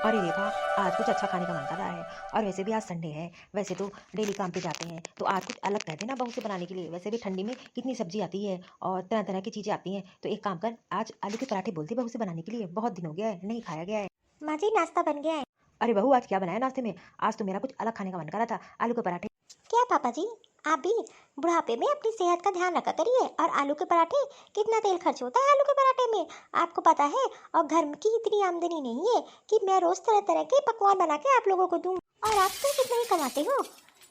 अरे रेखा, आज कुछ अच्छा खाने का मन कर रहा है। और वैसे भी आज संडे है। वैसे तो डेली काम पे जाते हैं, तो आज कुछ अलग कर देना बहू से बनाने के लिए। वैसे भी ठंडी में कितनी सब्जी आती है और तरह तरह की चीजें आती हैं। तो एक काम कर, आज आलू के पराठे बोलती बहू से बनाने के लिए। बहुत दिन हो गया है, नहीं खाया गया है। माँ जी नाश्ता बन गया है। अरे बहू, आज क्या बनाया नाश्ते में? आज तो मेरा कुछ अलग खाने का मन कर रहा था, आलू के पराठे। क्या पापा जी, आप भी बुढ़ापे में अपनी सेहत का ध्यान रखा करिए। और आलू के पराठे, कितना तेल खर्च होता है आलू के पराठे में, आपको पता है। और घर की इतनी आमदनी नहीं है कि मैं रोज तरह तरह के पकवान बना के आप लोगों को दूं। और आप तो कितना ही कमाते हो,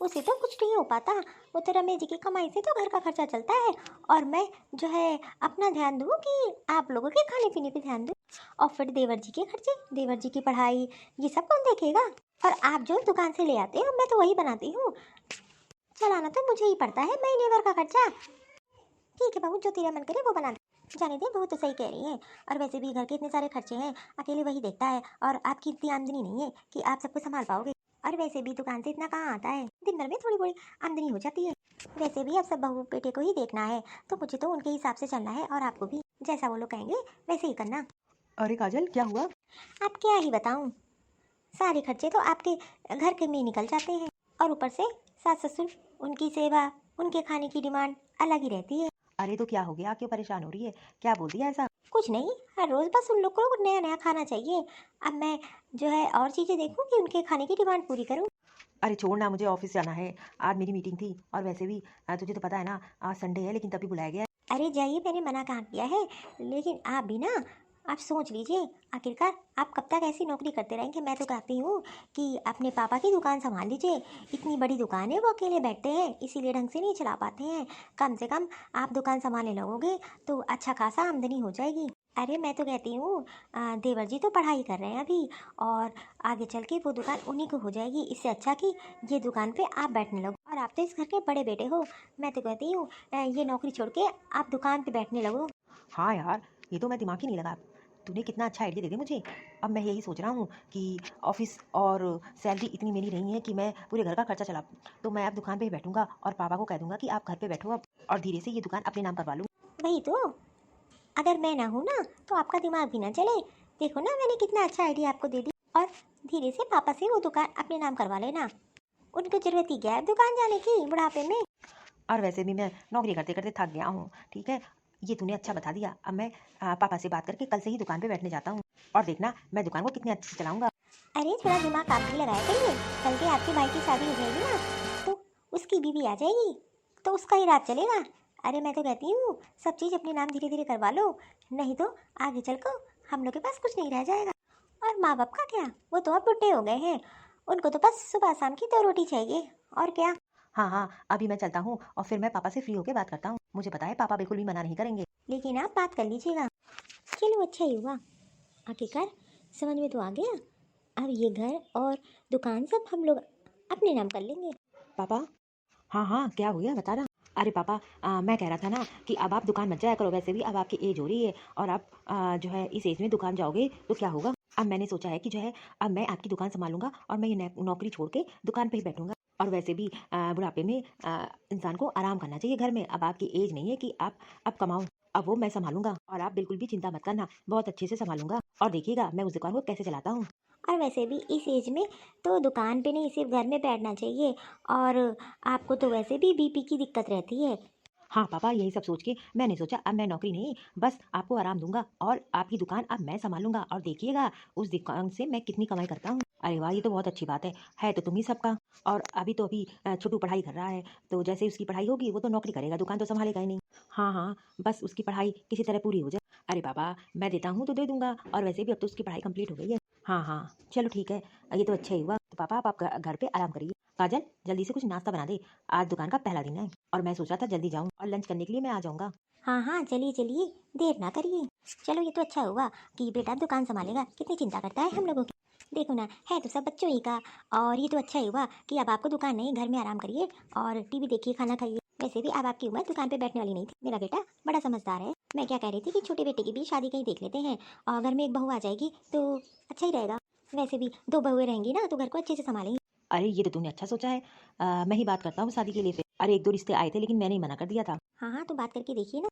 उसे तो कुछ नहीं हो पाता। वो तो रमेश जी की कमाई से तो घर का खर्चा चलता है। और मैं जो है अपना ध्यान दूं कि आप लोगों के खाने पीने पे ध्यान दूं। और फिर देवर जी के खर्चे, देवर जी की पढ़ाई, ये सब कौन देखेगा। और आप जो दुकान से ले आते हो मैं तो वही बनाती हूँ, चलाना तो मुझे ही पड़ता है, महीने भर का खर्चा। ठीक है बहू, जो तेरा मन करे वो बना दे। जाने दे, बहू तो सही कह रही है। और वैसे भी घर के इतने सारे खर्चे हैं, अकेले वही देखता है। और आपकी इतनी आमदनी नहीं है कि आप सबको संभाल पाओगे। और वैसे भी दुकान से इतना कहाँ आता है, दिन भर में थोड़ी बड़ी आमदनी हो जाती है। वैसे भी अब सब बहू बेटे को ही देखना है, तो मुझे तो उनके हिसाब से चलना है। और आपको भी जैसा वो लोग कहेंगे वैसे ही करना। अरे काजल, क्या हुआ? आप क्या ही बताऊं, सारे खर्चे तो आपके घर के में ही निकल जाते हैं। और ऊपर से सास ससुर, उनकी सेवा, उनके खाने की डिमांड अलग ही रहती है। अरे तो क्या हो गया? क्यों परेशान हो रही है? क्या बोल दिया ऐसा? कुछ नहीं, हर रोज बस उन लोग को नया नया खाना चाहिए। अब मैं जो है और चीजें देखूं कि उनके खाने की डिमांड पूरी करूं। अरे छोड़ ना, मुझे ऑफिस जाना है। आज मेरी मीटिंग थी। और वैसे भी तुझे तो पता है ना, आज संडे है, लेकिन तभी बुलाया गया है। अरे जाइए, मैंने मना कहाँ किया है। लेकिन आप भी ना, आप सोच लीजिए, आखिरकार आप कब तक ऐसी नौकरी करते रहेंगे। मैं तो कहती हूँ कि अपने पापा की दुकान संभाल लीजिए। इतनी बड़ी दुकान है, वो अकेले बैठते हैं, इसीलिए ढंग से नहीं चला पाते हैं। कम से कम आप दुकान संभालने लगोगे तो अच्छा खासा आमदनी हो जाएगी। अरे मैं तो कहती हूँ, देवर जी तो पढ़ाई कर रहे हैं अभी, और आगे चल के वो दुकान उन्हीं को हो जाएगी। इससे अच्छा कि ये दुकान पे आप बैठने लगो। और आप तो इस घर के बड़े बेटे हो। मैं तो कहती हूँ ये नौकरी छोड़ के आप दुकान पे बैठने लगो। हाँ यार, ये तो मैं दिमाग ही नहीं लगा। तूने कितना अच्छा आइडिया दे दिया मुझे। अब मैं यही सोच रहा हूँ कि ऑफिस और सैलरी इतनी मेरी नहीं है कि मैं पूरे घर का खर्चा चला पाऊँ। तो मैं अब दुकान पे ही बैठूंगा और पापा को कह दूंगा कि आप घर पे बैठो अब, और धीरे से ये दुकान अपने नाम करवा लूँ। वही तो, अगर मैं ना हूँ ना तो आपका दिमाग भी ना चले। देखो ना, मैंने कितना अच्छा आइडिया आपको दे दी। और धीरे से पापा से वो दुकान अपने नाम करवा लेना। उनको जरूरत ही क्या है दुकान जाने की बुढ़ापे में। और वैसे भी मैं नौकरी करते करते थक गया हूँ। ठीक है, ये तूने अच्छा बता दिया। अब मैं पापा से बात करके कल से ही दुकान पे बैठने जाता हूँ। और देखना, मैं दुकान को कितने अच्छे से चलाऊंगा। अरे थोड़ा दिमाग आप भी लगाया करिए। कल के आपके भाई की शादी हो जाएगी ना, तो उसकी बीवी आ जाएगी, तो उसका ही राज चलेगा। अरे मैं तो कहती हूँ सब चीज़ अपने नाम धीरे धीरे करवा लो, नहीं तो आगे चल कर हम लोग के पास कुछ नहीं रह जाएगा। और माँ बाप का क्या, वो तो अब बुढ़े हो गए हैं, उनको तो बस सुबह शाम की 2 रोटी चाहिए, और क्या। हाँ हाँ, अभी मैं चलता हूँ और फिर मैं पापा से फ्री होकर बात करता हूँ। मुझे पता है पापा बिल्कुल भी मना नहीं करेंगे। लेकिन आप बात कर लीजिएगा। चलो अच्छा ही हुआ, आखिरकार समझ में तो आ गया। अब ये घर और दुकान सब हम लोग अपने नाम कर लेंगे। पापा, हाँ हाँ, क्या हो गया बता ना। अरे पापा, मैं कह रहा था ना कि अब आप दुकान मत जाया करो। वैसे भी अब आपकी एज हो रही है, और आप जो है इस एज में दुकान जाओगे तो क्या होगा। अब मैंने सोचा है कि जो है अब मैं आपकी दुकान संभालूंगा और मैं ये नौकरी छोड़ के दुकान पे ही बैठूंगा। और वैसे भी बुढ़ापे में इंसान को आराम करना चाहिए घर में। अब आपकी एज नहीं है कि आप अब कमाओ। अब वो मैं संभालूंगा, और आप बिल्कुल भी चिंता मत करना, बहुत अच्छे से संभालूंगा। और देखिएगा मैं उस दुकान को कैसे चलाता हूँ। और वैसे भी इस एज में तो दुकान पे नहीं, सिर्फ घर में बैठना चाहिए। और आपको तो वैसे भी बीपी की दिक्कत रहती है। हाँ पापा, यही सब सोच के मैंने सोचा अब मैं नौकरी नहीं, बस आपको आराम दूंगा और आपकी दुकान अब मैं संभालूंगा। और देखिएगा उस दुकान से मैं कितनी कमाई करता हूँ। अरे वाह, ये तो बहुत अच्छी बात है तो तुम ही सबका। और अभी तो अभी छोटू पढ़ाई कर रहा है, तो जैसे उसकी पढ़ाई होगी वो तो नौकरी करेगा, दुकान तो संभालेगा ही नहीं। हाँ हाँ, बस उसकी पढ़ाई किसी तरह पूरी हो जाए। अरे पापा, मैं देता हूँ तो दे दूंगा, और वैसे भी अब तो उसकी पढ़ाई कंप्लीट हो गई है। हाँ हाँ, चलो ठीक है, ये तो अच्छा ही हुआ। तो पापा आप घर पे आराम करिए। काजल, जल्दी से कुछ नाश्ता बना दे, आज दुकान का पहला दिन है। और मैं सोच रहा था जल्दी जाऊं और लंच करने के लिए मैं आ जाऊंगा। हाँ हाँ, चलिए चलिए, देर ना करिए। चलो ये तो अच्छा हुआ कि बेटा दुकान संभालेगा, कितनी चिंता करता है हम लोगों की। देखो ना, है तो सब बच्चों ही का। और ये तो अच्छा ही हुआ कि अब आपको दुकान नहीं, घर में आराम करिए और टीवी देखिए, खाना खाइए। वैसे भी अब आपकी उम्र दुकान पे बैठने वाली नहीं थी। मेरा बेटा बड़ा समझदार है। मैं क्या कह रही थी कि छोटे बेटे की भी शादी कहीं देख लेते हैं, और घर में एक बहू आ जाएगी तो अच्छा ही रहेगा। वैसे भी 2 बहुएं रहेंगी ना तो घर को अच्छे से संभालेंगी। अरे ये तो तूने अच्छा सोचा है। मैं ही बात करता हूँ शादी के लिए फिर। अरे एक दो रिश्ते आए थे, लेकिन मैंने ही मना कर दिया था। हाँ हाँ, तो बात करके देखिए ना।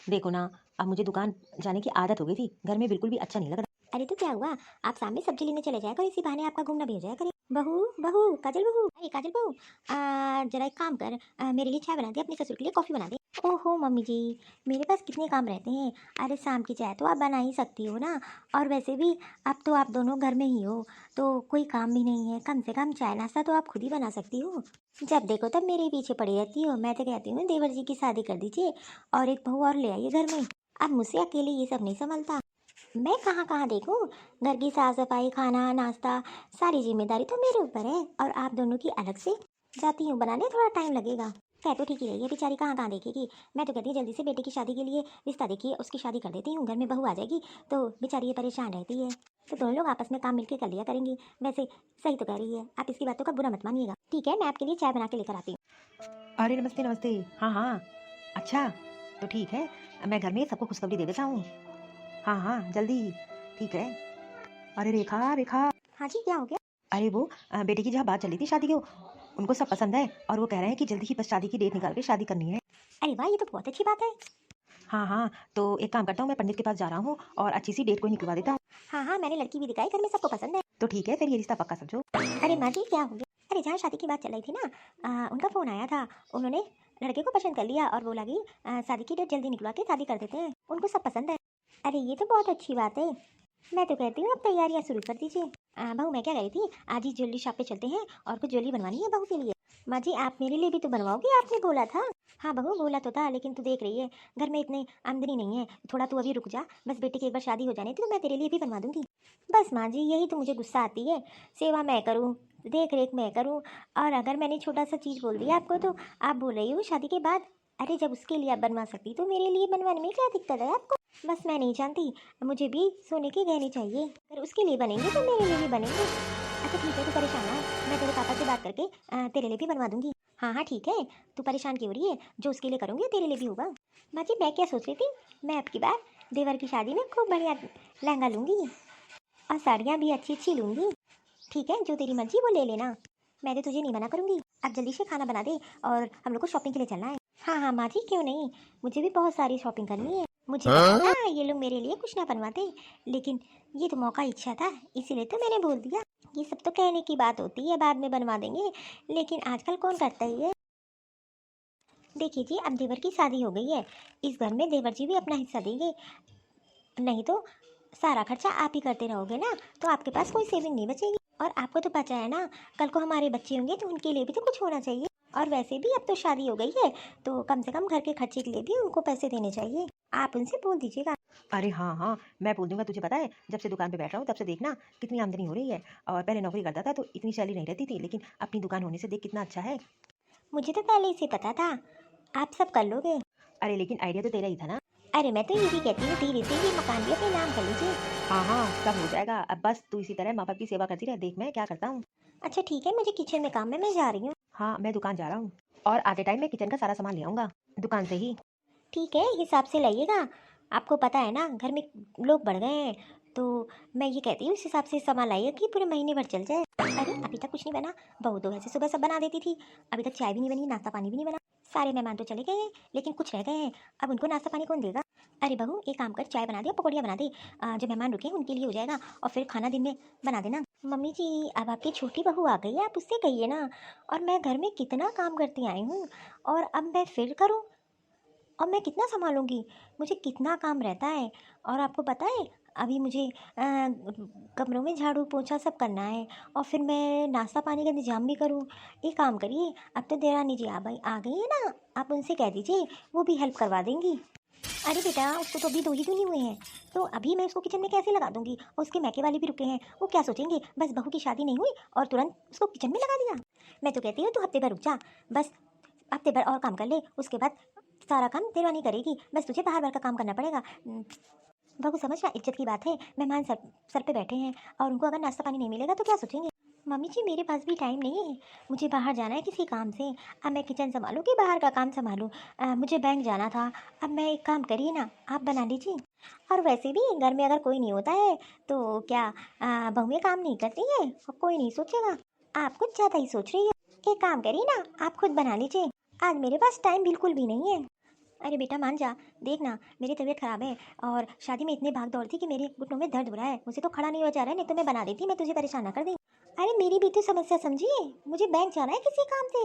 देखो ना, अब मुझे दुकान जाने की आदत हो गई थी, घर में बिल्कुल भी अच्छा नहीं लग रहा। अरे तो क्या हुआ, आप सामने सब्जी लेने चले जाया करो, इसी बहाने आपका घूमना भी हो जाया करे। बहू बहू, काजल बहू, अरे काजल बहू, जरा एक काम कर, मेरे लिए चाय बना दे, अपने ससुर के लिए कॉफ़ी बना दे। ओहो मम्मी जी, मेरे पास कितने काम रहते हैं। अरे शाम की चाय तो आप बना ही सकती हो ना, और वैसे भी अब तो आप दोनों घर में ही हो, तो कोई काम भी नहीं है, कम से कम चाय नाश्ता तो आप खुद ही बना सकती हो। जब देखो तब मेरे पीछे पड़ी रहती हो। मैं तो कहती हूँ देवर जी की शादी कर दीजिए और एक बहू और ले आइए घर में। अब मुझसे अकेले ये सब नहीं संभलता। मैं कहाँ कहाँ देखूँ, घर की साफ सफाई, खाना नाश्ता, सारी जिम्मेदारी तो मेरे ऊपर है, और आप दोनों की अलग से जाती हूँ बनाने, थोड़ा टाइम लगेगा। कह तो ठीक ही रही है, बेचारी कहाँ कहाँ देखेगी। मैं तो कहती हूँ जल्दी से बेटे की शादी के लिए रिश्ता देखिए, उसकी शादी कर देती हूँ, घर में बहू आ जाएगी तो बेचारी ये परेशान रहती है, तो दोनों लोग आपस में काम मिलकर कर लिया करेंगी। वैसे सही तो कह रही है, आप इसकी बातों का बुरा मत मानिएगा। ठीक है, मैं आपके लिए चाय बना के लेकर आती हूँ। अरे नमस्ते नमस्ते। हाँ हाँ, अच्छा तो ठीक है, मैं घर में सबको खुशखबरी दे देता हूँ। हाँ हाँ जल्दी, ठीक है। अरे रेखा रेखा, हाँ जी, क्या हो गया? अरे वो बेटे की जहाँ बात चली थी शादी की, उनको सब पसंद है और वो कह रहे हैं कि जल्दी ही बस शादी की डेट निकाल के शादी करनी है। अरे वाह, ये तो बहुत अच्छी बात है। हाँ हाँ, तो एक काम करता हूँ, मैं पंडित के पास जा रहा हूँ और अच्छी सी डेट को निकलवा देता हूँ। हाँ हाँ, मैंने लड़की भी दिखाई, घर में सबको पसंद है। तो ठीक है, फिर ये रिश्ता पक्का समझो। अरे माँ जी, क्या हो गया? अरे जहाँ शादी की बात चल रही थी ना, उनका फ़ोन आया था। उन्होंने लड़के को पसंद कर लिया और बोला कि शादी की डेट जल्दी निकलवा के शादी कर देते हैं, उनको सब पसंद है। अरे ये तो बहुत अच्छी बात है। मैं तो कहती हूँ अब तैयारियाँ शुरू कर दीजिए। बहू, मैं क्या कह रही थी, आज ही ज्वेलरी शॉप पे चलते हैं और कुछ ज्वेलरी बनवानी है बहू के लिए। माँ जी, आप मेरे लिए भी तो बनवाओगे, आपने बोला था। हाँ बहू, बोला तो था, लेकिन तू देख रही है घर में इतनी आमदनी नहीं है, थोड़ा तू अभी रुक जा, बस बेटे की एक बार शादी हो जाने थी तो मैं तेरे लिए भी बनवा दूंगी। बस माँ जी, यही तो मुझे गुस्सा आती है। सेवा मैं करूँ, देख रेख मैं करूँ, और अगर मैंने छोटा सा चीज़ बोल दिया आपको तो आप बोल रही हो शादी के बाद। अरे जब उसके लिए आप बनवा सकती तो मेरे लिए बनवाने में क्या दिक्कत है आपको? बस मैं नहीं जानती, मुझे भी सोने के गहने चाहिए, अगर उसके लिए बनेंगे तो मेरे लिए भी बनेंगे। अच्छा ठीक है, तू परेशान ना हो, मैं तेरे पापा से बात करके तेरे लिए भी बनवा दूंगी। हाँ हाँ ठीक है, तू परेशान क्यों हो रही है, जो उसके लिए करूँगी तेरे लिए भी होगा। माँ जी, मैं क्या सोच रही थी, मैं अब की बार देवर की शादी में खूब बढ़िया लहंगा लूँगी और साड़ियाँ भी अच्छी अच्छी लूँगी। ठीक है, जो तेरी मर्जी वो ले लेना, मैं तो तुझे नहीं मना करूँगी। अब जल्दी से खाना बना दे और हम लोग को शॉपिंग के लिए चलना है। हाँ हाँ माँ जी, क्यों नहीं, मुझे भी बहुत सारी शॉपिंग करनी है। मुझे पता था ये लोग मेरे लिए कुछ ना बनवाते, लेकिन ये तो मौका इच्छा था, इसीलिए तो मैंने बोल दिया। ये सब तो कहने की बात होती है, बाद में बनवा देंगे, लेकिन आजकल कौन करता ही है। देखिए जी, अब देवर की शादी हो गई है, इस घर में देवर जी भी अपना हिस्सा देंगे, नहीं तो सारा खर्चा आप ही करते रहोगे ना, तो आपके पास कोई सेविंग नहीं बचेगी। और आपको तो पता है ना, कल को हमारे बच्चे होंगे तो उनके लिए भी तो कुछ होना चाहिए, और वैसे भी अब तो शादी हो गई है, तो कम से कम घर के खर्चे के लिए भी उनको पैसे देने चाहिए। आप उनसे बोल दीजिएगा। अरे हाँ हाँ, मैं बोल दूंगा। तुझे पता है, जब से दुकान पे बैठ रहा हूँ तब से देखना कितनी आमदनी हो रही है। और पहले नौकरी करता था तो इतनी सैलरी नहीं रहती थी, लेकिन अपनी दुकान होने से देख कितना अच्छा है। मुझे तो पहले ही से पता था आप सब कर लोगे। अरे लेकिन आइडिया तो तेरा ही था ना। अरे मैं तो ये भी कहती हूँ, धीरे से ये मकान भी अपने नाम कर लीजिए। हाँ हाँ, सब हो जाएगा। अब बस तू इसी तरह माँ बाप की सेवा करती रह, देख मैं क्या करता हूँ। अच्छा ठीक है, मुझे किचन में काम है, मैं जा रही हूँ। हाँ, मैं दुकान जा रहा हूँ और आते टाइम मैं किचन का सारा सामान ले आऊँगा दुकान से ही। ठीक है, हिसाब से लाइएगा, आपको पता है ना घर में लोग बढ़ गए हैं, तो मैं ये कहती हूँ इस हिसाब से सामान लाइए कि पूरे महीने भर चल जाए। अरे अभी तक कुछ नहीं बना, बहू तो वैसे सुबह सब बना देती थी, अभी तक चाय भी नहीं बनी, नाश्ता पानी भी नहीं बना। सारे मेहमान तो चले गए हैं, लेकिन कुछ रह गए हैं, अब उनको नाश्ता पानी कौन देगा? अरे बहू, एक काम कर, चाय बना दे, पकौड़ियाँ बना दे, जो मेहमान रुके हैं उनके लिए हो जाएगा, और फिर खाना दिन में बना देना। मम्मी जी, अब आपकी छोटी बहू आ गई है, आप उससे कहिए ना, और मैं घर में कितना काम करती आई हूँ, और अब मैं फिर करूँ, और मैं कितना संभालूंगी, मुझे कितना काम रहता है। और आपको पता है, अभी मुझे कमरों में झाड़ू पोछा सब करना है, और फिर मैं नाश्ता पानी का इंतजाम भी करूँ। एक काम करिए, अब तो देरानी जी आ गई है ना, आप उनसे कह दीजिए, वो भी हेल्प करवा देंगी। अरे बेटा, उसको तो अभी 2 ही दिन ही हुए हैं, तो अभी मैं उसको किचन में कैसे लगा दूंगी, और उसके मैके वाले भी रुके हैं, वो क्या सोचेंगे, बस बहू की शादी नहीं हुई और तुरंत उसको किचन में लगा दिया। मैं तो कहती हूँ तू हफ्ते भर रुक जा, बस हफ्ते भर और काम कर ले, उसके बाद सारा काम देवानी करेगी, बस तुझे बाहर बाहर का काम करना पड़ेगा। बहू समझना, इज्जत की बात है, मेहमान सर सर पे बैठे हैं, और उनको अगर नाश्ता पानी नहीं मिलेगा तो क्या सोचेंगे। मम्मी जी, मेरे पास भी टाइम नहीं है, मुझे बाहर जाना है किसी काम से, अब मैं किचन संभालूँ कि बाहर का काम संभालूँ। मुझे बैंक जाना था, अब मैं एक काम करिए ना, आप बना लीजिए। और वैसे भी घर में अगर कोई नहीं होता है तो क्या बहुएं काम नहीं करती हैं, और कोई नहीं सोचेगा। आप कुछ ज़्यादा ही सोच रही हो, एक काम करिए ना, आप खुद बना लीजिए, आज मेरे पास टाइम बिल्कुल भी नहीं है। अरे बेटा मान जा, देख ना मेरी तबीयत खराब है और शादी में इतनी भाग दौड़ थी कि मेरे घुटनों में दर्द हो रहा है। मुझे तो खड़ा नहीं हो जा रहा है, नहीं तो मैं बना देती, मैं तुझे परेशान ना कर दी। अरे मेरी भी तो समस्या समझिए, मुझे बैंक जाना है किसी काम से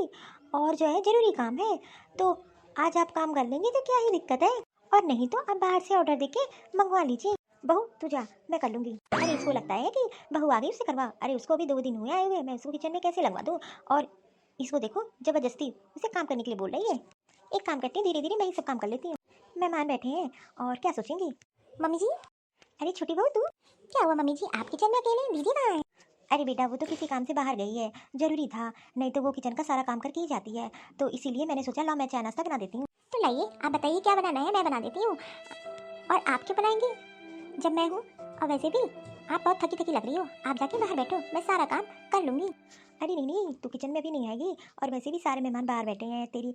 और जो है ज़रूरी काम है, तो आज आप काम कर लेंगे तो क्या ही दिक्कत है, और नहीं तो आप बाहर से ऑर्डर देके मंगवा लीजिए। बहू तू जा, मैं कर लूँगी। अरे इसको लगता है कि बहू आ गई उससे करवा, अरे उसको भी 2 दिन हुए आए हुए, मैं उसको किचन में कैसे लगवा दूँ। और इसको देखो ज़बरदस्ती उसे काम करने के लिए बोल रही है। एक काम करती हूँ, धीरे धीरे मैं ही सब काम कर लेती हूँ। मेहमान बैठे हैं और क्या सोचेंगी। मम्मी जी, अरे छोटी बहू तू, क्या हुआ मम्मी जी, आप किचन में अकेले, दीदी कहाँ है। अरे बेटा वो तो किसी काम से बाहर गई है, जरूरी था, नहीं तो वो किचन का सारा काम करके ही जाती है, तो इसीलिए मैंने सोचा लो मैं चाय नाश्ता बना देती हूँ। तो लाइए आप बताइए क्या बनाना है, मैं बना देती हूँ। और आप क्यों बनाएंगी जब मैं हूँ, और वैसे भी आप बहुत थकी थकी लग रही हो, आप जाके बाहर बैठो, मैं सारा काम कर लूँगी। अरे नहीं नहीं, तू किचन में भी नहीं आएगी, और वैसे भी सारे मेहमान बाहर बैठे हैं, तेरी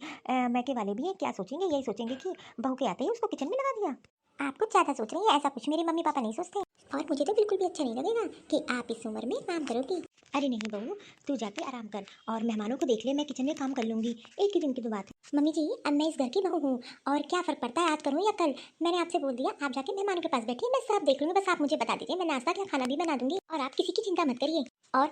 मैके वाले भी हैं, क्या सोचेंगे, यही सोचेंगे कि बहू के आते ही उसको किचन में लगा दिया। आप कुछ ज़्यादा सोच रही हैं, ऐसा कुछ मेरे मम्मी पापा नहीं सोचते, और मुझे तो बिल्कुल भी अच्छा नहीं लगेगा कि आप इस उम्र में काम करोगी। अरे नहीं बहू, तू जाके आराम कर और मेहमानों को देख ले, मैं किचन में काम कर लूँगी, एक ही दिन की तो बात है। मम्मी जी अब मैं इस घर की बहू हूँ, और क्या फ़र्क पड़ता है आज करूँ या कल, मैंने आपसे बोल दिया, आप जाके मेहमानों के पास बैठिए, मैं सब देख लूँगी, बस आप मुझे बता दीजिए, मैं नाश्ता क्या खाना भी बना दूँगी, और आप किसी की चिंता मत करिए। और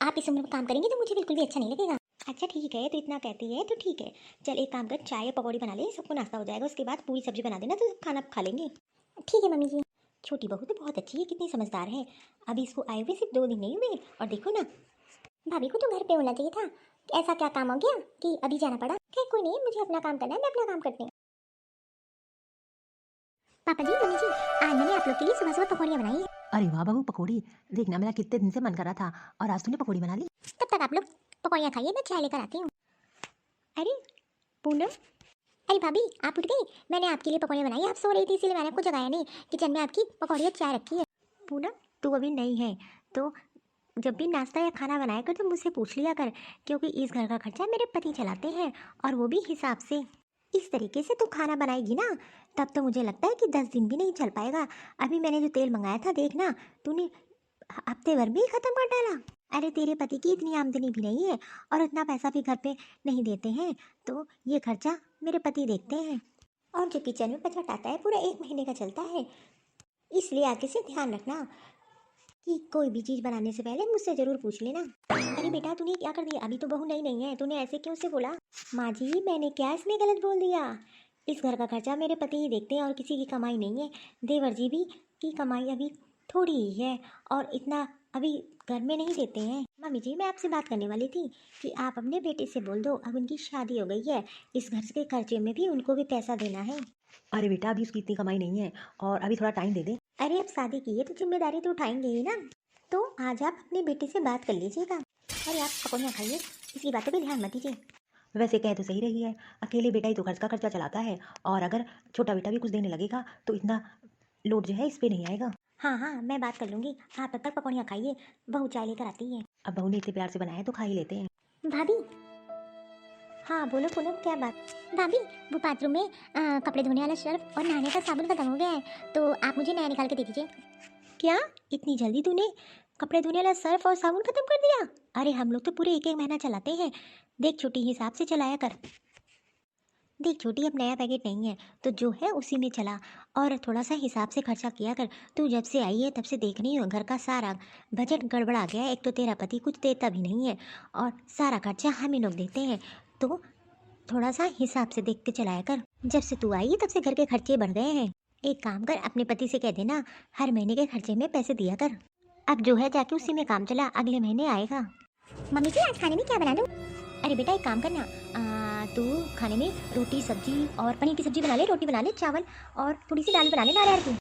आप इस उम्र में काम करेंगे तो मुझे बिल्कुल भी अच्छा नहीं लगेगा। अच्छा ठीक है, तो इतना कहती है तो ठीक है, चल एक काम कर, चाय या पकौड़ी बना ले, सबको नाश्ता हो जाएगा, उसके बाद पूरी सब्जी बना देना तो सब खाना खा लेंगे। ठीक है मम्मी जी। छोटी बहू तो बहुत अच्छी है, कितनी समझदार है, अभी इसको आए हुए सिर्फ 2 दिन नहीं हुए, और देखो ना। भाभी को तो घर पे होना चाहिए था, ऐसा क्या काम हो गया कि अभी जाना पड़ा। खैर कोई नहीं, मुझे अपना काम करना है, मैं अपना काम करती हूँ। पापा जी मम्मी जी, आज मैंने आप लोग के लिए सुबह सुबह पकौड़ियाँ बनाई है। अरे वाह बहू पकौड़ी, देखना मेरा कितने दिन से मन कर रहा था और आज तूने पकौड़ी बना ली। तब तक आप लोग पकौड़ियाँ खाइए, मैं चाय लेकर आती हूँ। अरे पूनम, अरे भाभी आप उठ गई, मैंने आपके लिए पकौड़ियाँ बनाई, आप सो रही थी इसीलिए मैंने आपको जगाया नहीं, किचन में आपकी पकौड़ियाँ चाय रखी है। पूनम तू अभी नहीं है तो जब भी नाश्ता या खाना बनाया कर तो मुझसे पूछ लिया कर, क्योंकि इस घर का खर्चा मेरे पति चलाते हैं, और वो भी हिसाब से। इस तरीके से तू खाना बनाएगी ना, तब तो मुझे लगता है कि 10 दिन भी नहीं चल पाएगा। अभी मैंने जो तेल मंगाया था देखना, तूने हफ्ते भर में ही खत्म कर डाला। अरे तेरे पति की इतनी आमदनी भी नहीं है, और उतना पैसा भी घर पे नहीं देते हैं, तो ये खर्चा मेरे पति देखते हैं, और जो किचन में बजट आता है पूरा 1 महीने का चलता है, इसलिए आगे से ध्यान रखना कि कोई भी चीज़ बनाने से पहले मुझसे ज़रूर पूछ लेना। अरे बेटा तूने क्या कर दिया, अभी तो बहू नई नहीं है, तूने ऐसे क्यों से बोला। माँ जी मैंने क्या इसमें गलत बोल दिया, इस घर का खर्चा मेरे पति ही देखते हैं और किसी की कमाई नहीं है, देवर जी भी की कमाई अभी थोड़ी ही है, और इतना अभी घर में नहीं देते हैं। मम्मी जी मैं आपसे बात करने वाली थी कि आप अपने बेटे से बोल दो, अब उनकी शादी हो गई है, इस घर के खर्चे में भी उनको भी पैसा देना है। अरे बेटा अभी उसकी इतनी कमाई नहीं है और अभी थोड़ा टाइम दे दे। अरे अब शादी की है तो जिम्मेदारी तो उठाएंगे ही ना, तो आज आप अपने बेटे से बात कर लीजिएगा। अरे आप पकौड़ियाँ खाइए, इसकी बातों पे ध्यान मत दीजिए। वैसे कह तो सही रही है, अकेले बेटा ही तो घर का खर्चा चलाता है, और अगर छोटा बेटा भी कुछ देने लगेगा तो इतना लोड जो है इस पे नहीं आएगा। हाँ हाँ मैं बात कर लूँगी, आप तब तक पकौड़ियाँ खाइए, बहू चाय लेकर आती है। अब बहू ने इतने प्यार से बनाया है तो खा ही लेते हैं। भाभी, हाँ बोलो पूनम क्या बात। भाभी वो बाथरूम में कपड़े धोने वाला सर्फ और नहाने का साबुन खत्म हो गया है, तो आप मुझे नया निकाल के दे दीजिए। क्या इतनी जल्दी तूने कपड़े धोने वाला सर्फ और साबुन खत्म कर दिया। अरे हम लोग तो पूरे 1 महीना चलाते हैं, देख छोटी हिसाब से चलाया कर। देख छोटी अब नया पैकेट नहीं है, तो जो है उसी में चला, और थोड़ा सा हिसाब से खर्चा किया कर। तू जब से आई है तब से देख रही हो घर का सारा बजट गड़बड़ा गया है, एक तो तेरा पति कुछ देता भी नहीं है और सारा खर्चा हम ही लोग देते हैं, तो थोड़ा सा हिसाब से देख के चलाया कर। जब से तू आई है तब से घर के खर्चे बढ़ गए हैं, एक काम कर अपने पति से कह देना हर महीने के खर्चे में पैसे दिया कर, अब जो है जाके उसी में काम चला, अगले महीने आएगा। मम्मी जी आज खाने में क्या बना दूँ। अरे बेटा एक काम करना, तू खाने में रोटी सब्जी और पनीर की सब्जी बना ले, रोटी बना ले, चावल और थोड़ी सी दाल बना ले नारियल की।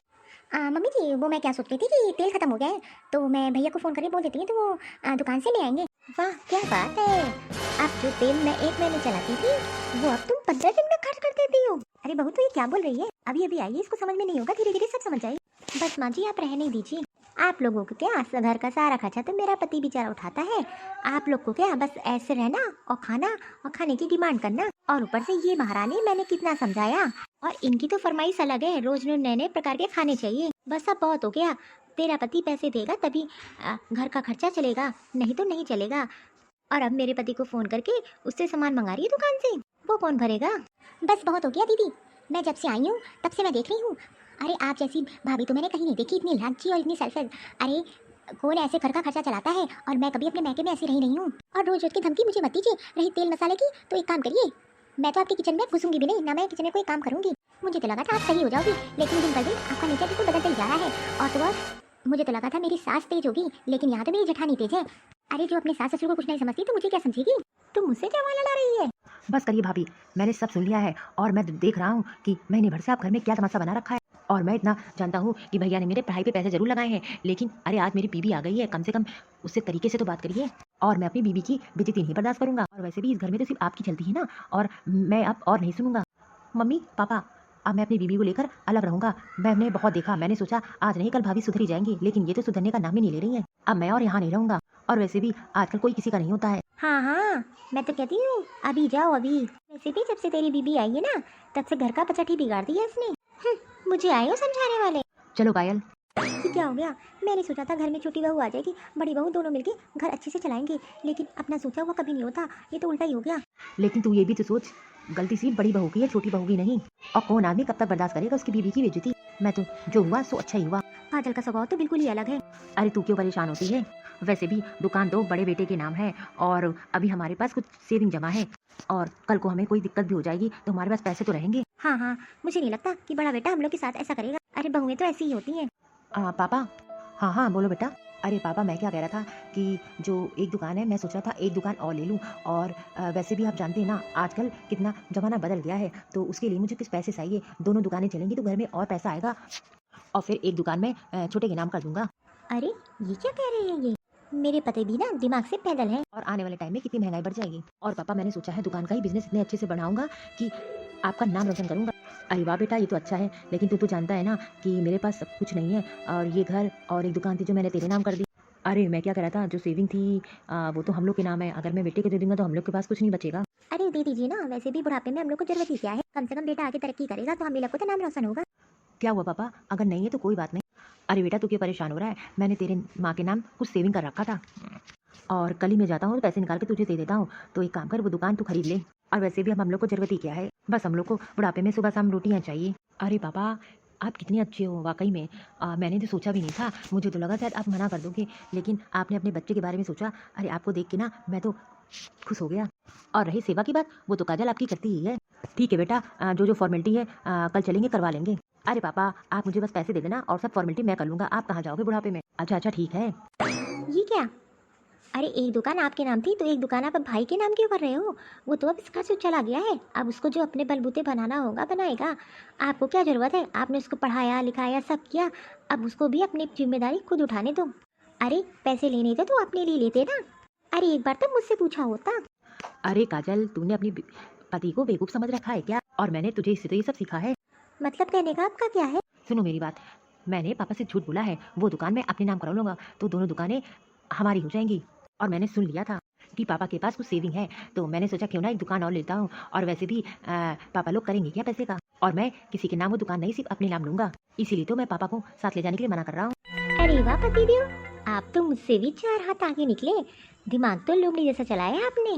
मम्मी जी वो मैं क्या सोच रही थी कि तेल खत्म हो गया है, तो मैं भैया को फ़ोन करके बोल देती हूँ, तो वो दुकान से ले आएंगे। वाह क्या बात है, अब जो तेल मैं 1 महीने चलाती थी वो अब तुम 15 दिन में खर्च कर देती हो। अरे बहू तो ये क्या बोल रही है, अभी अभी आई है, इसको समझ में नहीं होगा, धीरे धीरे सब समझ जाएगी। बस माँ जी आप रहने दीजिए, आप लोगों को क्या घर का सारा खर्चा तो मेरा पति बेचारा उठाता है, आप लोग को क्या बस ऐसे रहना और खाना और खाने की डिमांड करना, और ऊपर से ये महारानी मैंने कितना समझाया, और इनकी तो फरमाइश अलग है, रोज नए नए प्रकार के खाने चाहिए। बस अब बहुत हो गया, तेरा पति पैसे देगा तभी घर का खर्चा चलेगा, नहीं तो नहीं चलेगा। और अब मेरे पति को फ़ोन करके उससे सामान मंगा रही है दुकान से, वो कौन भरेगा। बस बहुत हो गया दीदी, मैं जब से आई हूँ तब से मैं देख रही हूँ। अरे आप जैसी भाभी तो मैंने कहीं नहीं देखी, इतनी लालची और इतनी सेल्फिश। अरे कौन ऐसे घर का खर्चा चलाता है, और मैं कभी अपने मैके में ऐसी रही नहीं हूँ। और रोज रोज की धमकी मुझे मत दीजिए। रही तेल मसाले की, तो एक काम करिए, मैं तो आपके किचन में घुसूंगी भी नहीं, ना मैं किचन में कोई काम करूंगी। मुझे तो लगा था आप सही हो जाओगी, लेकिन दिन ब दिन आपका नेचर बिल्कुल बदलता ही जा रहा है। और तो और मुझे तो लगा था मेरी सास तेज होगी, लेकिन यहाँ तो मेरी जेठानी तेज है। अरे जो अपने सास ससुर को कुछ नहीं समझती तो मुझे क्या समझेगी। तुम मुझसे क्या वाला ला रही है। बस करिए भाभी, मैंने सब सुन लिया है और मैं देख रहा हूँ कि महीने भर से आप घर में क्या तमाशा बना रखा है। और मैं इतना जानता हूँ कि भैया ने मेरे पढ़ाई पे पैसे जरूर लगाए हैं, लेकिन अरे आज मेरी बीबी आ गई है, कम से कम उससे तरीके से तो बात करिए। और मैं अपनी बीबी की बेइज्जती नहीं बर्दाश्त करूंगा। और वैसे भी इस घर में तो सिर्फ आपकी चलती है ना, और मैं अब और नहीं सुनूंगा। मम्मी पापा, अब मैं अपनी बीबी को लेकर अलग रहूंगा। मैंने बहुत देखा, मैंने सोचा आज नहीं कल भाभी सुधरी जाएंगी, लेकिन ये तो सुधरने का नाम ही नहीं ले रही है। अब मैं और यहाँ नहीं रहूंगा। और वैसे भी आजकल कोई किसी का नहीं होता है। हाँ हाँ, मैं तो कहती हूँ अभी जाओ अभी। वैसे भी जब से तेरी बीबी आई है ना, तब से घर का बजट ही बिगाड़ दिया इसने। मुझे आए हो समझाने वाले। चलो पायल। ये क्या हो गया। मैंने सोचा था घर में छोटी बहू आ जाएगी, बड़ी बहू दोनों मिलके घर अच्छे से चलाएंगे, लेकिन अपना सोचा हुआ कभी नहीं होता, ये तो उल्टा ही हो गया। लेकिन तू ये भी तो सोच, गलती सिर्फ बड़ी बहू की है, छोटी बहू की नहीं। और कौन आदमी कब तक बर्दाश्त करेगा उसकी बीवी की बेइज्जती। मैं तो जो हुआ सो अच्छा ही हुआ। काजल का स्वभाव तो बिल्कुल ही अलग है। अरे तू क्यों परेशान होती है। वैसे भी दुकान तो बड़े बेटे के नाम है, और अभी हमारे पास कुछ सेविंग जमा है, और कल को हमें कोई दिक्कत भी हो जाएगी तो हमारे पास पैसे तो रहेंगे। हाँ हाँ, मुझे नहीं लगता कि बड़ा बेटा हम लोग के साथ ऐसा करेगा। अरे बहुएं तो ऐसी ही होती हैं। पापा। हाँ हाँ बोलो बेटा। अरे पापा मैं क्या कह रहा था कि जो एक दुकान है, मैं सोच रहा था एक दुकान और ले लूँ। और वैसे भी आप जानते हैं ना आजकल कितना ज़माना बदल गया है, तो उसके लिए मुझे कुछ पैसे चाहिए। दोनों दुकानें चलेंगी तो घर में और पैसा आएगा, और फिर एक दुकान में छोटे के नाम कर दूंगा। अरे ये क्या कह रहे हैं ये। मेरे पति भी ना दिमाग से पैदल हैं। और आने वाले टाइम में कितनी महंगाई बढ़ जाएगी। और पापा मैंने सोचा है दुकान का ही बिजनेस इतने अच्छे से बढ़ाऊंगा कि आपका नाम रोशन करूंगा। अरे वाह बेटा, ये तो अच्छा है, लेकिन तू तो जानता है ना कि मेरे पास सब कुछ नहीं है, और ये घर और एक दुकान थी जो मैंने तेरे नाम कर दी। अरे मैं क्या कह रहा था, जो सेविंग थी वो तो हम लोग के नाम है। अगर मैं बेटे को दे दूंगा तो हम लोग के पास कुछ नहीं बचेगा। अरे दे दीजिए ना, वैसे भी बुढ़ापे में हम लोग को जरूरत ही क्या है। कम से कम बेटा आगे तरक्की करेगा तो हम लोग को तो नाम रोशन होगा। क्या हुआ पापा, अगर नहीं है तो कोई बात नहीं। अरे बेटा तू क्यों परेशान हो रहा है, मैंने तेरे माँ के नाम कुछ सेविंग कर रखा था, और कल ही मैं जाता हूँ तो पैसे निकाल के तुझे दे देता हूँ। तो एक काम कर, वो दुकान तू खरीद ले। और वैसे भी अब हम लोग को जरूरत ही क्या है, बस हम लोग को बुढ़ापे में सुबह शाम रोटियाँ चाहिए। अरे पापा आप कितने अच्छे हो वाकई में। मैंने तो सोचा भी नहीं था, मुझे तो लगा शायद आप मना कर दोगे, लेकिन आपने अपने बच्चे के बारे में सोचा। अरे आपको देख के ना मैं तो खुश हो गया। और रही सेवा की बात, वो तो काजल आपकी करती ही है। ठीक है बेटा, जो जो फॉर्मेलिटी है कल चलेंगे करवा लेंगे। अरे पापा आप मुझे बस पैसे दे देना और सब फॉर्मेलिटी मैं कर लूँगा। आप कहाँ जाओगे बुढ़ापे में। अच्छा अच्छा ठीक है। ये क्या। अरे एक दुकान आपके नाम थी तो एक दुकान आप अब भाई के नाम क्यों कर रहे हो। वो तो अब इसका से चला गया है, अब उसको जो अपने बलबूते बनाना होगा बनाएगा। आपको क्या जरूरत है, आपने उसको पढ़ाया लिखाया सब किया, अब उसको भी अपनी जिम्मेदारी खुद उठाने दो। अरे पैसे लेने थे तो अपने लिए लेते ना। अरे एक बार तो मुझसे पूछा होता। अरे काजल तूने अपनी पति को बेवकूफ़ समझ रखा है क्या, और मैंने तुझे इससे तो ये सब सीखा है। मतलब कहने का आपका क्या है। सुनो मेरी बात, मैंने पापा से झूठ बोला है, वो दुकान मैं अपने नाम करा लूँगा तो दोनों दुकानें हमारी हो जाएंगी। और मैंने सुन लिया था कि पापा के पास कुछ सेविंग है, तो मैंने सोचा क्यों ना एक दुकान और लेता हूँ। और वैसे भी पापा लोग करेंगे क्या पैसे का, और मैं किसी के नाम वो दुकान नहीं सिर्फ अपने नाम लूँगा, इसीलिए तो मैं पापा को साथ ले जाने के लिए मना कर रहा हूँ। अरे वाह पतिदेव, आप तो मुझसे भी 4 हाथ आगे निकले। दिमाग तो लोमड़ी जैसा चलाया आपने।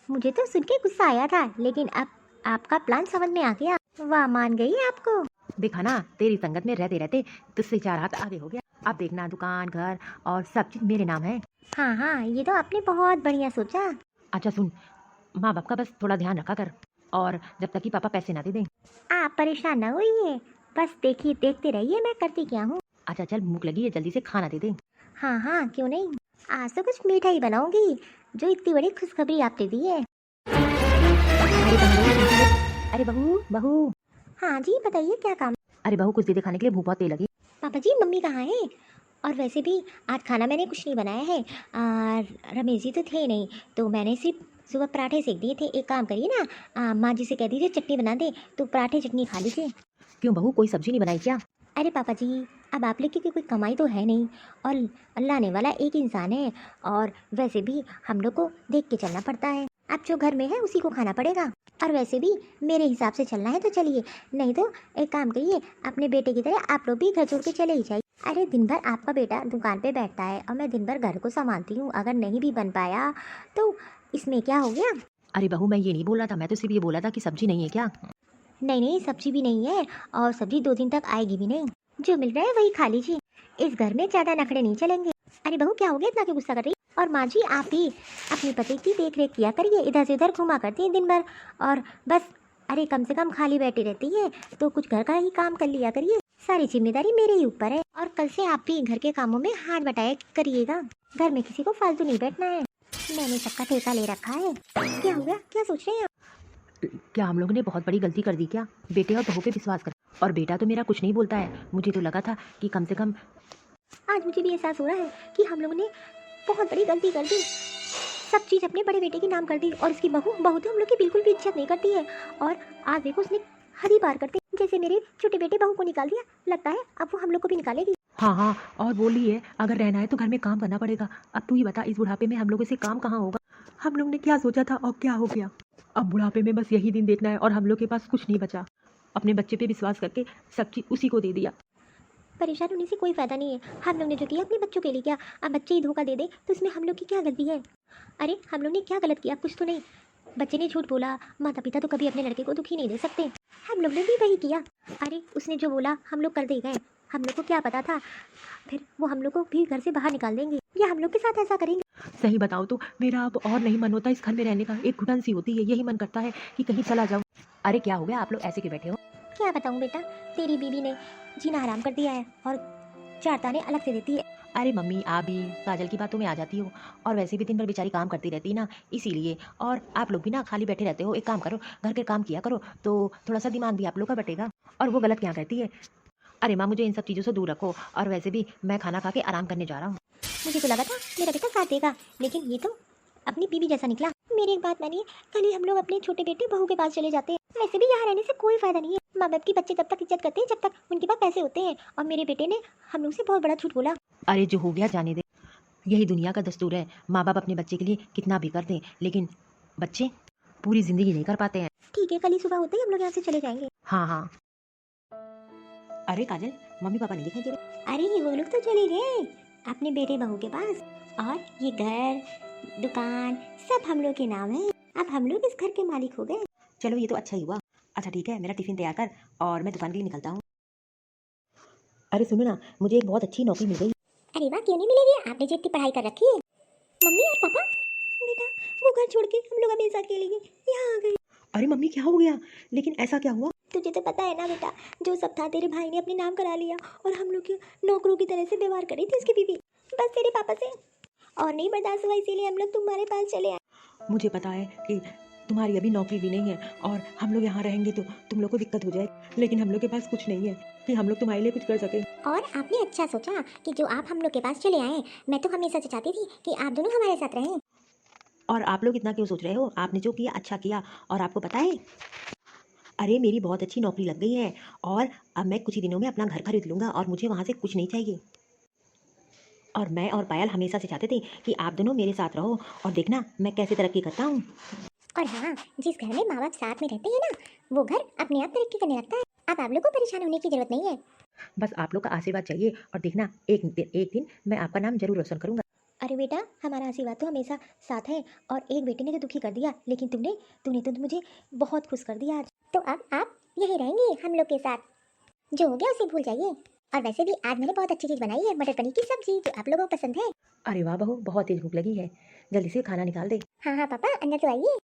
मुझे तो सुन के गुस्सा आया था, लेकिन अब आपका प्लान समझ में आ गया। वाह मान गई आपको। देखा ना, तेरी संगत में रहते रहते तुझसे 4 हाथ आगे हो गया। अब देखना दुकान घर और सब चीज मेरे नाम है। हाँ हाँ, ये तो आपने बहुत बढ़िया सोचा। अच्छा सुन, माँ बाप का बस थोड़ा ध्यान रखा कर, और जब तक कि पापा पैसे ना दे दें। आप परेशान ना होइए, बस देखिए देखते रहिए मैं करती क्या हूँ। अच्छा चल, भूख लगी है, जल्दी से खाना दे दे। हाँ हाँ क्यों नहीं, आज तो कुछ मीठा ही बनाऊंगी, जो इतनी बड़ी खुशखबरी आपने दी है। अरे बहू बहू। हाँ जी बताइए क्या काम। अरे बहू कुछ दे दे खाने के लिए, भूख बहुत तेज लगी। पापा जी मम्मी कहाँ है। और वैसे भी आज खाना मैंने कुछ नहीं बनाया है, रमेश जी तो थे नहीं, तो मैंने सिर्फ सुबह पराठे सेक दिए थे। एक काम करिए ना, माँ जी से कह दीजिए चटनी बना दे, तो पराठे चटनी खा लीजिए। क्यों बहू, कोई सब्जी नहीं बनाई क्या। अरे पापा जी अब आप लोग की कोई कमाई तो है नहीं, और अल्लाह ने वाला एक इंसान है, और वैसे भी हम लोग को देख के चलना पड़ता है। अब जो घर में है उसी को खाना पड़ेगा, और वैसे भी मेरे हिसाब से चलना है तो चलिए, नहीं तो एक काम करिए, अपने बेटे की तरह आप लोग भी घर छोड़ के चले ही जाइए। अरे दिन भर आपका बेटा दुकान पे बैठता है और मैं दिन भर घर को संभालती हूँ, अगर नहीं भी बन पाया तो इसमें क्या हो गया। अरे बहू मैं ये नहीं बोल रहा था, मैं तो सिर्फ ये बोला था कि सब्जी नहीं है क्या। नहीं नहीं, सब्जी भी नहीं है और सब्जी 2 दिन तक आएगी भी नहीं। जो मिल रहा है वही खा लीजिए, इस घर में ज़्यादा नखरे नहीं चलेंगे। अरे बहू क्या हो गया, इतना क्यों गुस्सा कर रही? और माँ जी आप ही अपने पति की देख रेख किया करिए, इधर से उधर घुमा करती है दिन भर और बस। अरे कम से कम खाली बैठी रहती है तो कुछ घर का ही काम कर लिया करिए। सारी जिम्मेदारी मेरे ही ऊपर है और कल से आप भी घर के कामों में हाथ बटाया करिएगा। घर में किसी को फालतू नहीं बैठना है, मैंने सबका ठेका ले रखा है। क्या हो गया, क्या सोच रहे हैं आप? क्या हम लोगों ने बहुत बड़ी गलती कर दी क्या? बेटे और बहू पे विश्वास कर, और बेटा तो मेरा कुछ नहीं बोलता है। मुझे तो लगा था कि कम से कम। आज मुझे भी एहसास हो रहा है कि हम लोगों ने बहुत बड़ी गलती कर दी, सब चीज़ अपने बड़े बेटे के नाम कर दी और इसकी बहू तो हम लोग की बिल्कुल भी इज्जत नहीं करती है। और आज देखो उसने हद ही पार करते, जैसे मेरे छोटे बेटे बहू को निकाल दिया, लगता है अब वो हम लोग को भी निकालेगी। हाँ हाँ, और बोली है अगर रहना है तो घर में काम करना पड़ेगा। अब तू ही बता, इस बुढ़ापे में हम लोगों से काम कहाँ होगा? हम लोग ने क्या सोचा था और क्या हो गया? अब बुढ़ापे में बस यही दिन देखना है और हम लोग के पास कुछ नहीं बचा। अपने बच्चे पे विश्वास करके सब चीज उसी को दे दिया। परेशान होने से कोई फायदा नहीं है, हम लोग ने जो किया अपने बच्चों के लिए किया। अब बच्चे ही धोखा दे दे तो इसमें हम लोग की क्या गलती है? अरे हम लोग ने क्या गलत किया, कुछ तो नहीं। बच्चे ने झूठ बोला, माता पिता तो कभी अपने लड़के को दुखी नहीं दे सकते, हम लोग ने भी वही किया। अरे उसने जो बोला हम लोग कर दे गए, हम लोग को क्या पता था फिर वो हम लोग को भी घर से बाहर निकाल देंगे या हम लोग के साथ ऐसा करेंगे। सही बताओ तो मेरा अब और नहीं मन होता इस घर में रहने का। एक घुटन सी होती है, यही मन करता है कि कहीं चला जाऊं। अरे क्या हो गया, आप लोग ऐसे क्यों बैठे हो? क्या बताऊँ बेटा, तेरी बीवी ने जीना हराम कर दिया है और 4 ताने अलग से देती है। अरे मम्मी, आप भी काजल की बातों में आ जाती हो, और वैसे भी दिन भर बेचारी काम करती रहती है ना, इसीलिए। और आप लोग भी ना खाली बैठे रहते हो, एक काम करो, घर के काम किया करो तो थोड़ा सा दिमाग भी आप लोग का बटेगा। और वो गलत क्या कहती है? अरे माँ, मुझे इन सब चीज़ों से दूर रखो, और वैसे भी मैं खाना खा के आराम करने जा रहा हूँ। मुझे तो लगा था मेरा बेटा साथ देगा, लेकिन ये तो अपनी बीवी जैसा निकला। मेरी एक बात मानिए, कल ही हम लोग अपने छोटे बेटे बहू के पास चले जाते हैं। वैसे भी यहाँ रहने से कोई फायदा नहीं है, माँ बाप की बच्चे तब तक इज्जत करते हैं जब तक उनके पास पैसे होते हैं। और मेरे बेटे ने हम लोग से बहुत बड़ा झूठ बोला। अरे जो हो गया जाने दे, यही दुनिया का दस्तूर है। माँ बाप अपने बच्चे के लिए कितना भी कर दें, लेकिन बच्चे पूरी जिंदगी नहीं कर पाते हैं। ठीक है, कल ही सुबह होते ही हम लोग यहाँ से चले जाएंगे। हाँ हाँ। अरे काजल, मम्मी पापा नहीं दिखाई दे रहे? अरे वो लोग तो चले गए अपने बेटे बहू के पास, और ये घर दुकान सब हम लोग के नाम है। अब हम लोग इस घर के मालिक हो गए। चलो ये तो अच्छा ही हुआ। अच्छा ठीक है, मेरा टिफिन तैयार कर और मैं दुकान के लिए निकलता हूँ। अरे सुनो ना, मुझे एक बहुत अच्छी नौकरी मिल गई। अरे वाह, क्यों नहीं मिलेगी, आपने जो इतनी पढ़ाई कर रखी है। मम्मी और पापा, बेटा वो घर छोड़ के हम लोग हमेशा के लिए यहाँ आ गए। अरे मम्मी क्या हो गया? लेकिन ऐसा क्या हुआ? तुझे तो पता है ना बेटा, जो सब था तेरे भाई ने अपने नाम करा लिया और हम लोग के नौकरों की तरह से व्यवहार करी थी उसकी बीवी, बस तेरे पापा से और नहीं बर्दाश्त हुआ, इसीलिए हम लोग तुम्हारे पास चले आए। मुझे पता है कि तुम्हारी अभी नौकरी भी नहीं है और हम लोग यहाँ रहेंगे तो तुम लोग को दिक्कत हो जाए, लेकिन हम लोग के पास कुछ नहीं है कि हम लोग तुम्हारे लिए कुछ कर सकें। और आपने अच्छा सोचा कि जो आप हम लोग के पास चले आए। मैं तो हमेशा से चाहती थी कि आप दोनों हमारे साथ रहें। और आप लोग इतना क्यों सोच रहे हो? आपने जो किया अच्छा किया। और आपको पता है, अरे मेरी बहुत अच्छी नौकरी लग गई है और अब मैं कुछ ही दिनों में अपना घर खरीद लूँगा और मुझे वहाँ से कुछ नहीं चाहिए। और मैं और पायल हमेशा से चाहते थे कि आप दोनों मेरे साथ रहो, और देखना मैं कैसे तरक्की करता हूँ। और हाँ, जिस घर में माँ बाप साथ में रहते हैं ना, वो घर अपने आप तरक्की करने लगता है। अब आप लोग को परेशान होने की जरूरत नहीं है। बस आप लोग का आशीर्वाद चाहिए, और देखना एक दिन मैं आपका नाम जरूर रोशन करूँगा। अरे बेटा, हमारा आशीर्वाद तो हमेशा साथ है। और एक बेटे ने तो दुखी कर दिया, लेकिन तूने तो मुझे बहुत खुश कर दिया आज। तो अब आप यहीं रहेंगे हम लोग के साथ, जो हो गया उसे भूल जाइए। और वैसे भी आज मैंने बहुत अच्छी चीज़ बनाई है, मटर पनीर की सब्जी, जो आप लोगों को पसंद है। अरे वाह बहू, बहुत तेज भूख लगी है, जल्दी से खाना निकाल दे। हाँ हाँ पापा, अंदर तो आइए।